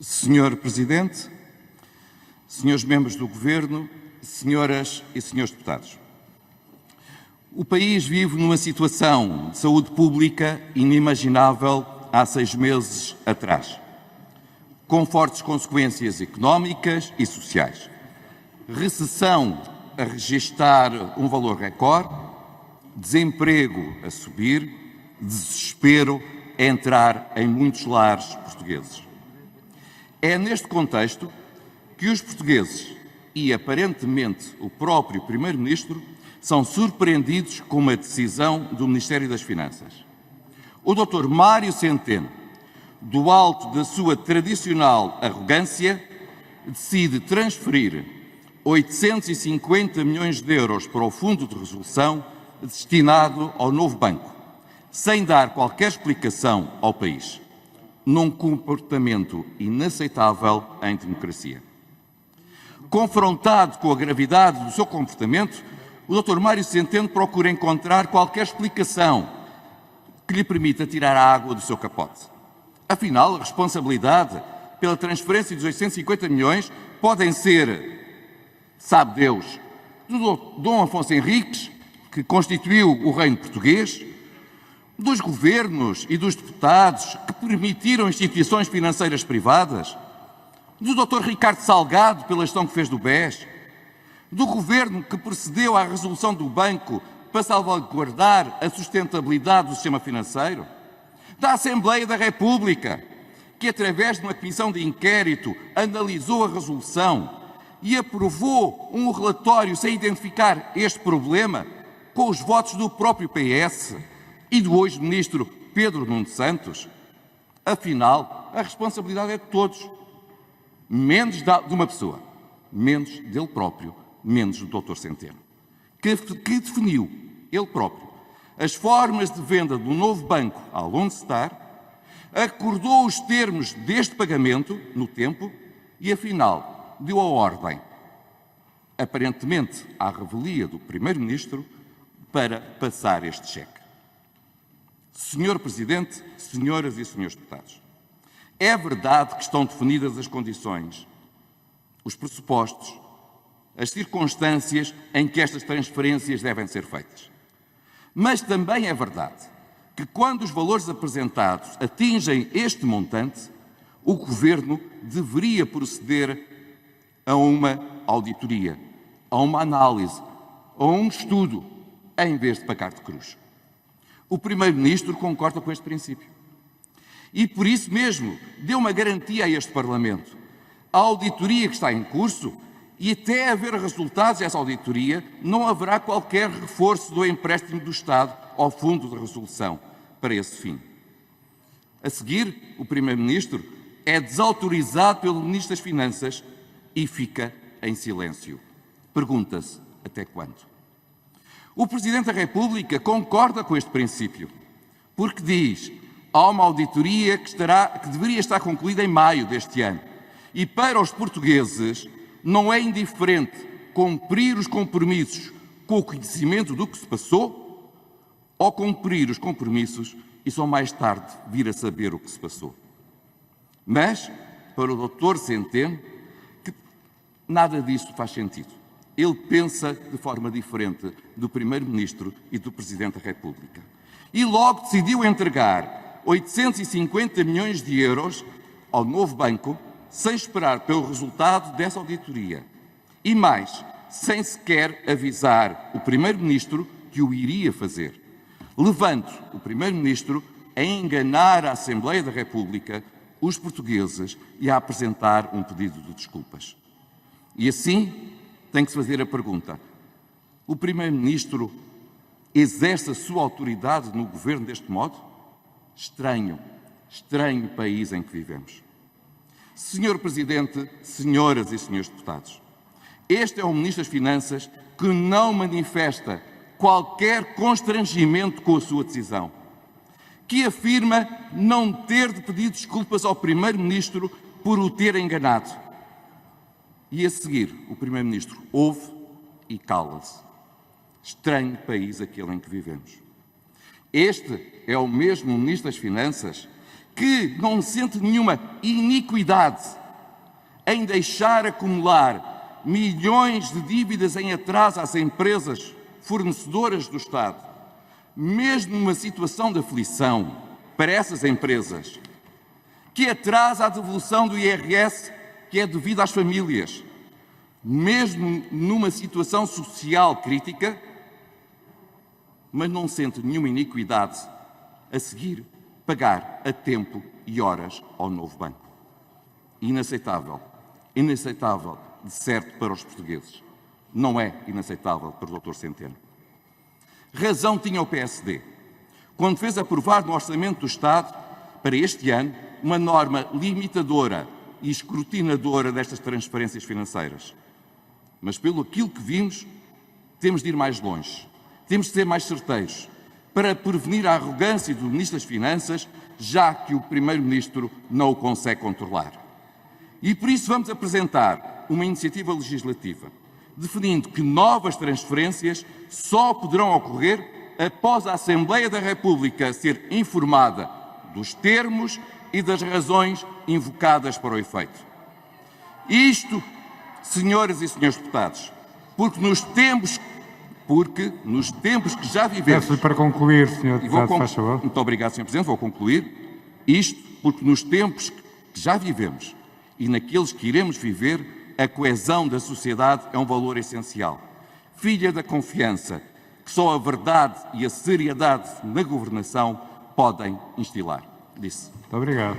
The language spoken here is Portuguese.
Senhor Presidente, senhores membros do Governo, senhoras e senhores deputados. O país vive numa situação de saúde pública inimaginável há 6 meses atrás, com fortes consequências económicas e sociais. Recessão a registar um valor recorde, desemprego a subir, desespero a entrar em muitos lares portugueses. É neste contexto que os portugueses e, aparentemente, o próprio Primeiro-Ministro são surpreendidos com uma decisão do Ministério das Finanças. O Dr. Mário Centeno, do alto da sua tradicional arrogância, decide transferir 850 milhões de euros para o Fundo de Resolução destinado ao novo banco, sem dar qualquer explicação ao país, num comportamento inaceitável em democracia. Confrontado com a gravidade do seu comportamento, o Dr. Mário Centeno procura encontrar qualquer explicação que lhe permita tirar a água do seu capote. Afinal, a responsabilidade pela transferência dos 850 milhões podem ser, sabe Deus, do Dom Afonso Henriques, que constituiu o reino português, dos governos e dos deputados que permitiram instituições financeiras privadas, do Dr. Ricardo Salgado pela gestão que fez do BES, do governo que precedeu à resolução do banco para salvaguardar a sustentabilidade do sistema financeiro, da Assembleia da República, que através de uma comissão de inquérito analisou a resolução e aprovou um relatório sem identificar este problema, com os votos do próprio PS e do hoje Ministro Pedro Nuno Santos. Afinal, a responsabilidade é de todos, menos de uma pessoa, menos dele próprio, menos do Dr. Centeno, que definiu, ele próprio, as formas de venda do novo banco à Lone Star, acordou os termos deste pagamento no tempo e, afinal, deu a ordem, aparentemente à revelia do Primeiro-Ministro, para passar este cheque. Senhor Presidente, senhoras e senhores deputados, é verdade que estão definidas as condições, os pressupostos, as circunstâncias em que estas transferências devem ser feitas. Mas também é verdade que, quando os valores apresentados atingem este montante, o Governo deveria proceder a uma auditoria, a uma análise, a um estudo, em vez de pagar de cruz. O Primeiro-Ministro concorda com este princípio. E por isso mesmo deu uma garantia a este Parlamento. A auditoria que está em curso, e até haver resultados dessa auditoria, não haverá qualquer reforço do empréstimo do Estado ao Fundo de Resolução para esse fim. A seguir, o Primeiro-Ministro é desautorizado pelo Ministro das Finanças e fica em silêncio. Pergunta-se até quando? O Presidente da República concorda com este princípio, porque diz: há uma auditoria que deveria estar concluída em maio deste ano. E para os portugueses não é indiferente cumprir os compromissos com o conhecimento do que se passou ou cumprir os compromissos e só mais tarde vir a saber o que se passou. Mas, para o Dr. Centeno, que nada disso faz sentido. Ele pensa de forma diferente do Primeiro-Ministro e do Presidente da República. E logo decidiu entregar 850 milhões de euros ao novo banco, sem esperar pelo resultado dessa auditoria. E mais, sem sequer avisar o Primeiro-Ministro que o iria fazer, levando o Primeiro-Ministro a enganar a Assembleia da República, os portugueses e a apresentar um pedido de desculpas. E assim, tem que se fazer a pergunta: o Primeiro-Ministro exerce a sua autoridade no Governo deste modo? Estranho país em que vivemos. Senhor Presidente, senhoras e senhores deputados, este é o Ministro das Finanças que não manifesta qualquer constrangimento com a sua decisão, que afirma não ter de pedir desculpas ao Primeiro-Ministro por o ter enganado. E a seguir, o Primeiro-Ministro ouve e cala-se. Estranho país aquele em que vivemos. Este é o mesmo Ministro das Finanças que não sente nenhuma iniquidade em deixar acumular milhões de dívidas em atraso às empresas fornecedoras do Estado, mesmo numa situação de aflição para essas empresas, que atrasa a devolução do IRS que é devido às famílias, mesmo numa situação social crítica, mas não sente nenhuma iniquidade a seguir pagar a tempo e horas ao novo banco. Inaceitável. Inaceitável, de certo, para os portugueses. Não é inaceitável para o Dr. Centeno. Razão tinha o PSD quando fez aprovar no Orçamento do Estado, para este ano, uma norma limitadora e escrutinadora destas transferências financeiras. Mas pelo aquilo que vimos, temos de ir mais longe. Temos de ser mais certeiros para prevenir a arrogância do Ministro das Finanças, já que o Primeiro-Ministro não o consegue controlar. E por isso vamos apresentar uma iniciativa legislativa, definindo que novas transferências só poderão ocorrer após a Assembleia da República ser informada dos termos e das razões invocadas para o efeito. Isto, senhoras e senhores deputados, porque nos tempos que já vivemos... Peço-lhe para concluir, Sr. Deputado, faz favor. Muito obrigado, Sr. Presidente, vou concluir. Isto porque nos tempos que já vivemos e naqueles que iremos viver, a coesão da sociedade é um valor essencial. Filha da confiança que só a verdade e a seriedade na governação podem instilar. Disse. Muito obrigado.